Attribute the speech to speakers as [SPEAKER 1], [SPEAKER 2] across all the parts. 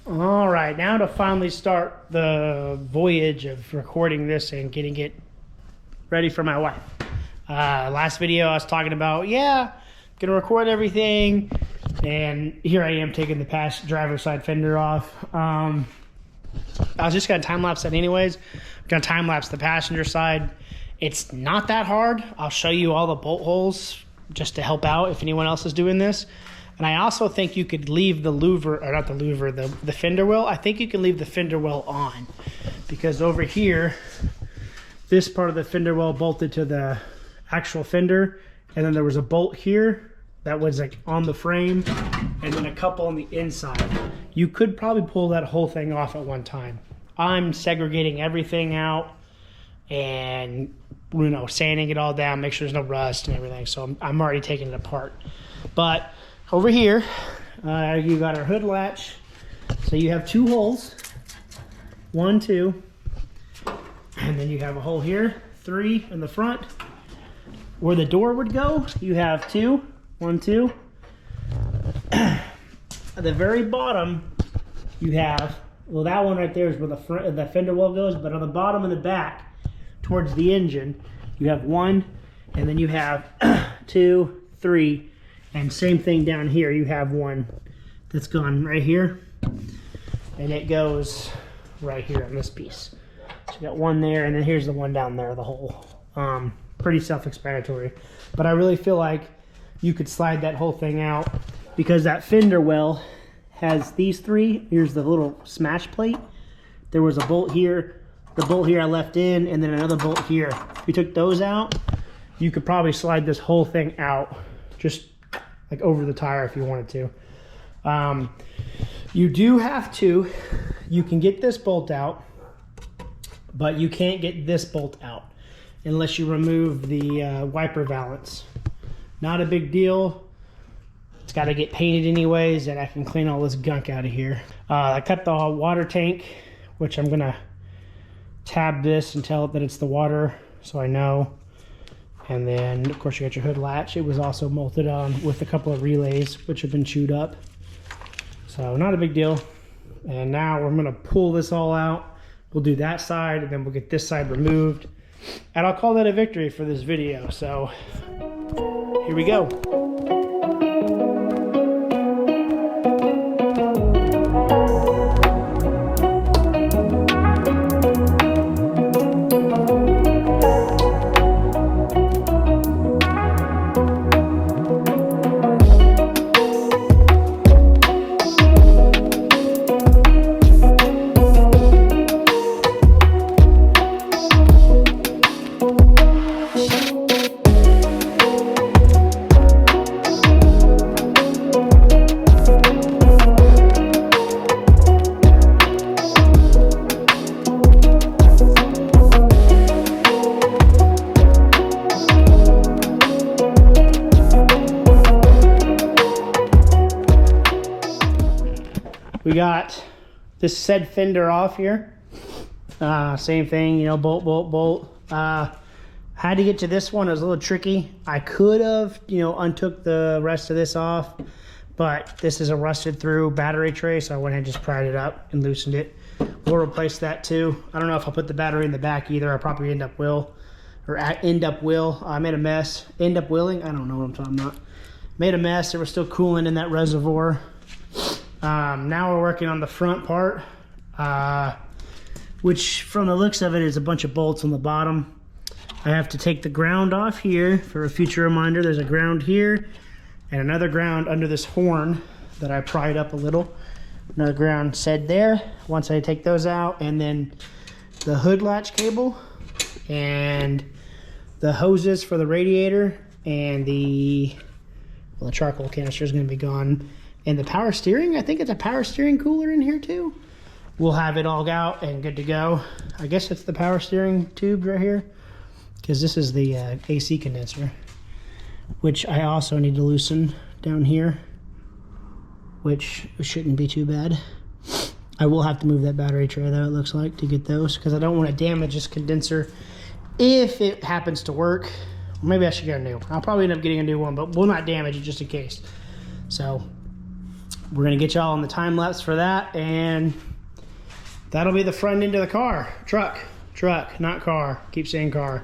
[SPEAKER 1] All right, now to finally start the voyage of recording this and getting it ready for my wife. Last video I was talking about, gonna record everything, and here I am taking the driver's side fender off. I was just gonna time lapse that anyways. I'm gonna time lapse the passenger side. It's not that hard. I'll show you all the bolt holes just to help out if anyone else is doing this. And I also think you could leave the the fender well. I think you can leave the fender well on, because over here, this part of the fender well bolted to the actual fender, and then there was a bolt here that was like on the frame, and then a couple on the inside. You could probably pull that whole thing off at one time. I'm segregating everything out and sanding it all down, make sure there's no rust and everything. So I'm already taking it apart. But over here, you got our hood latch. So you have two holes, 1, 2, and then you have a hole here, 3 in the front. Where the door would go, you have 2, 1, 2. At the very bottom, you have, well, that one right there is where the fender well goes, but on the bottom and the back, towards the engine, you have 1, and then you have 2, 3, and same thing down here. You have 1 that's gone right here, and it goes right here on this piece. So you got 1 there, and then here's the one down there, the hole. Pretty self-explanatory, but I really feel like you could slide that whole thing out, because that fender well has these 3. Here's the little smash plate. There was a bolt here, the bolt here I left in, and then another bolt here. If you took those out, you could probably slide this whole thing out, just like over the tire if you wanted to. You do have to, you can get this bolt out, but you can't get this bolt out unless you remove the wiper valance. Not a big deal. It's got to get painted anyways, and I can clean all this gunk out of here. I cut the water tank, which I'm gonna tab this and tell it that it's the water, so I know. And then, of course, you got your hood latch. It was also bolted on with a couple of relays, which have been chewed up. So not a big deal. And now we're gonna pull this all out. We'll do that side, and then we'll get this side removed. And I'll call that a victory for this video. So here we go. We got this said fender off here. Same thing, bolt, bolt, bolt. Had to get to this one. It was a little tricky. I could have, untook the rest of this off, but this is a rusted through battery tray, so I went ahead and just pried it up and loosened it. We'll replace that too. I don't know if I'll put the battery in the back either. I probably end up will. I made a mess. End up willing? I don't know what I'm talking about. Made a mess. There was still coolant in that reservoir. Now we're working on the front part, which from the looks of it is a bunch of bolts on the bottom. I have to take the ground off here for a future reminder. There's a ground here and another ground under this horn that I pried up a little. Another ground said there. Once I take those out, and then the hood latch cable and the hoses for the radiator, and the charcoal canister is going to be gone. And the power steering, I think it's a power steering cooler in here too. We'll have it all out and good to go. I guess it's the power steering tube right here, because this is the AC condenser, which I also need to loosen down here, which shouldn't be too bad. I will have to move that battery tray though, it looks like, to get those, because I don't want to damage this condenser if it happens to work. Maybe I should get a new one. I'll probably end up getting a new one, but we'll not damage it just in case. So we're gonna get y'all on the time lapse for that, and that'll be the front end of the car. Truck, not car. Keep saying car.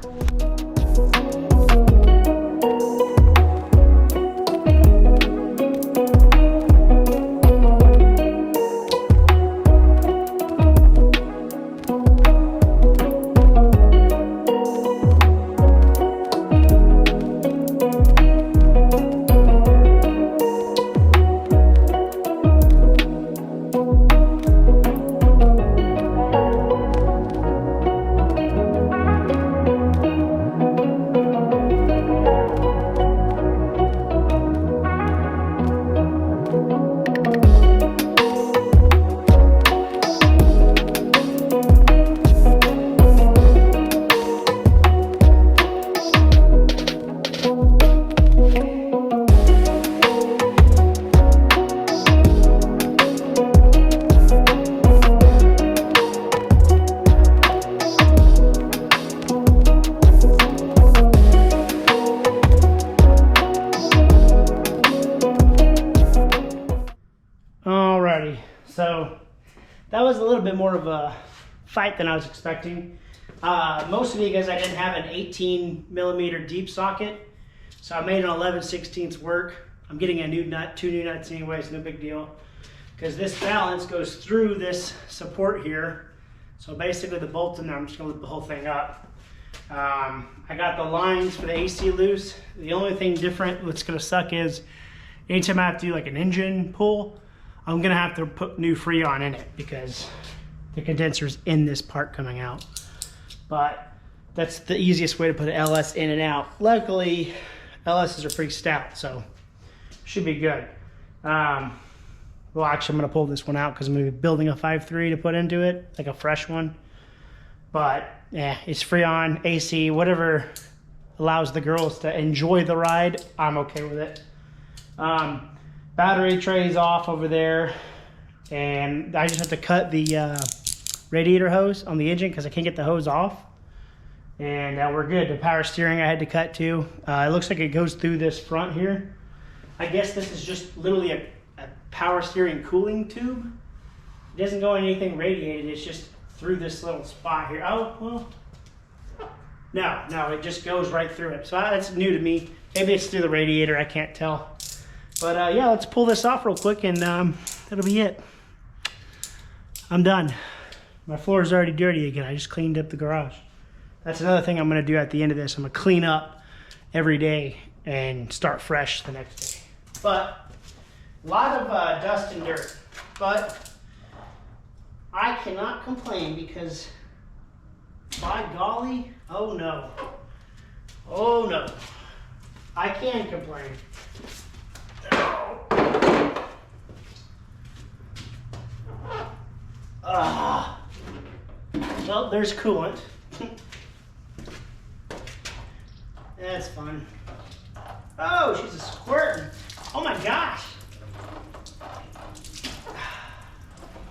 [SPEAKER 1] Alrighty, so that was a little bit more of a fight than I was expecting. Most of you guys, I didn't have an 18mm deep socket, so I made an 11/16 work. I'm getting a new nut, 2 new nuts anyways, no big deal. Because this balance goes through this support here. So basically the bolt in there, I'm just gonna lift the whole thing up. I got the lines for the AC loose. The only thing different that's gonna suck is anytime I have to do like an engine pull, I'm gonna have to put new Freon in it because the condenser's in this part coming out. But that's the easiest way to put an LS in and out. Luckily, LSs are pretty stout, so should be good. Well, actually, I'm gonna pull this one out because I'm gonna be building a 5.3 to put into it, like a fresh one. But yeah, it's Freon, AC, whatever allows the girls to enjoy the ride, I'm okay with it. Battery tray's off over there, and I just have to cut the radiator hose on the engine because I can't get the hose off. And we're good. The power steering I had to cut too. It looks like it goes through this front here. I guess this is just literally a power steering cooling tube. It doesn't go in anything radiated, it's just through this little spot here. Oh, well, no, it just goes right through it. So that's new to me. Maybe it's through the radiator, I can't tell. But yeah, let's pull this off real quick and that'll be it. I'm done. My floor is already dirty again. I just cleaned up the garage. That's another thing I'm gonna do at the end of this. I'm gonna clean up every day and start fresh the next day. But a lot of dust and dirt. But I cannot complain because by golly, oh no, I can complain. Well, there's coolant. That's fun. Oh, she's a squirtin'. Oh my gosh.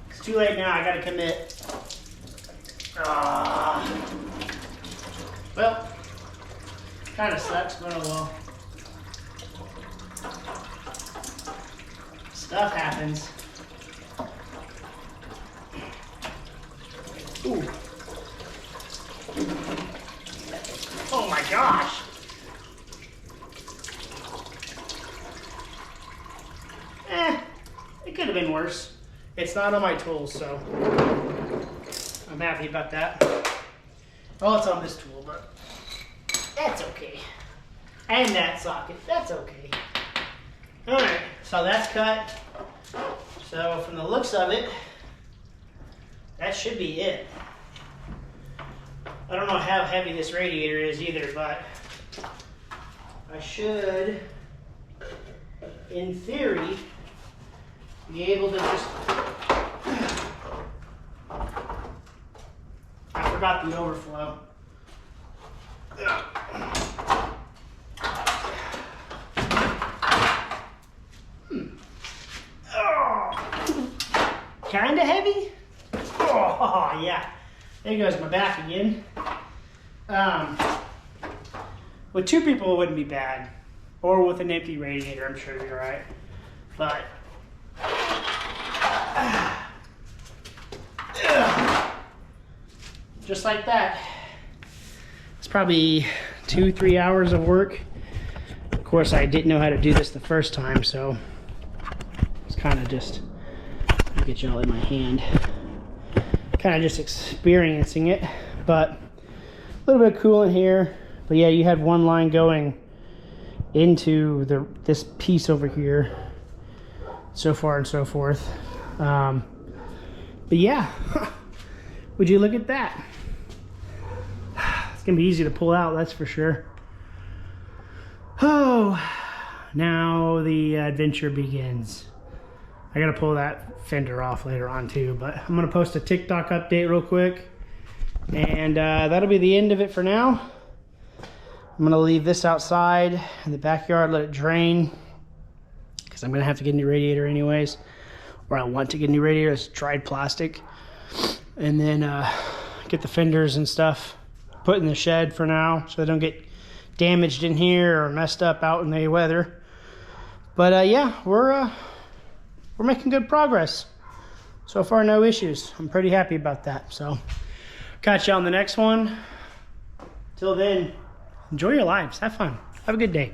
[SPEAKER 1] It's too late now, I gotta commit. Well, kinda sucks, but oh well. Stuff happens. Ooh. Oh my gosh. It could have been worse. It's not on my tools, so I'm happy about that. Well, it's on this tool, but that's okay. And that socket, that's okay. All right, so that's cut. So from the looks of it, that should be it. I don't know how heavy this radiator is either, but I should, in theory, be able to just, I forgot the overflow. Kinda heavy? Oh, yeah. There goes my back again. With 2 people, it wouldn't be bad. Or with an empty radiator, I'm sure you're right. But just like that. It's probably 2-3 hours of work. Of course, I didn't know how to do this the first time, so it's kind of just, I'll get y'all in my hand, kind of just experiencing it. But a little bit of coolant here. But yeah, you had one line going into this piece over here, so far and so forth. But yeah, would you look at that? It's gonna be easy to pull out, that's for sure. Oh, now the adventure begins. I gotta pull that fender off later on too, but I'm gonna post a TikTok update real quick, and that'll be the end of it for now. I'm gonna leave this outside in the backyard, let it drain, because I'm gonna have to get a new radiator anyways, or I want to get a new radiator. It's dried plastic. And then get the fenders and stuff put in the shed for now, so they don't get damaged in here or messed up out in the weather. But yeah, we're making good progress. So far, no issues. I'm pretty happy about that. So catch you on the next one. Till then, enjoy your lives. Have fun. Have a good day.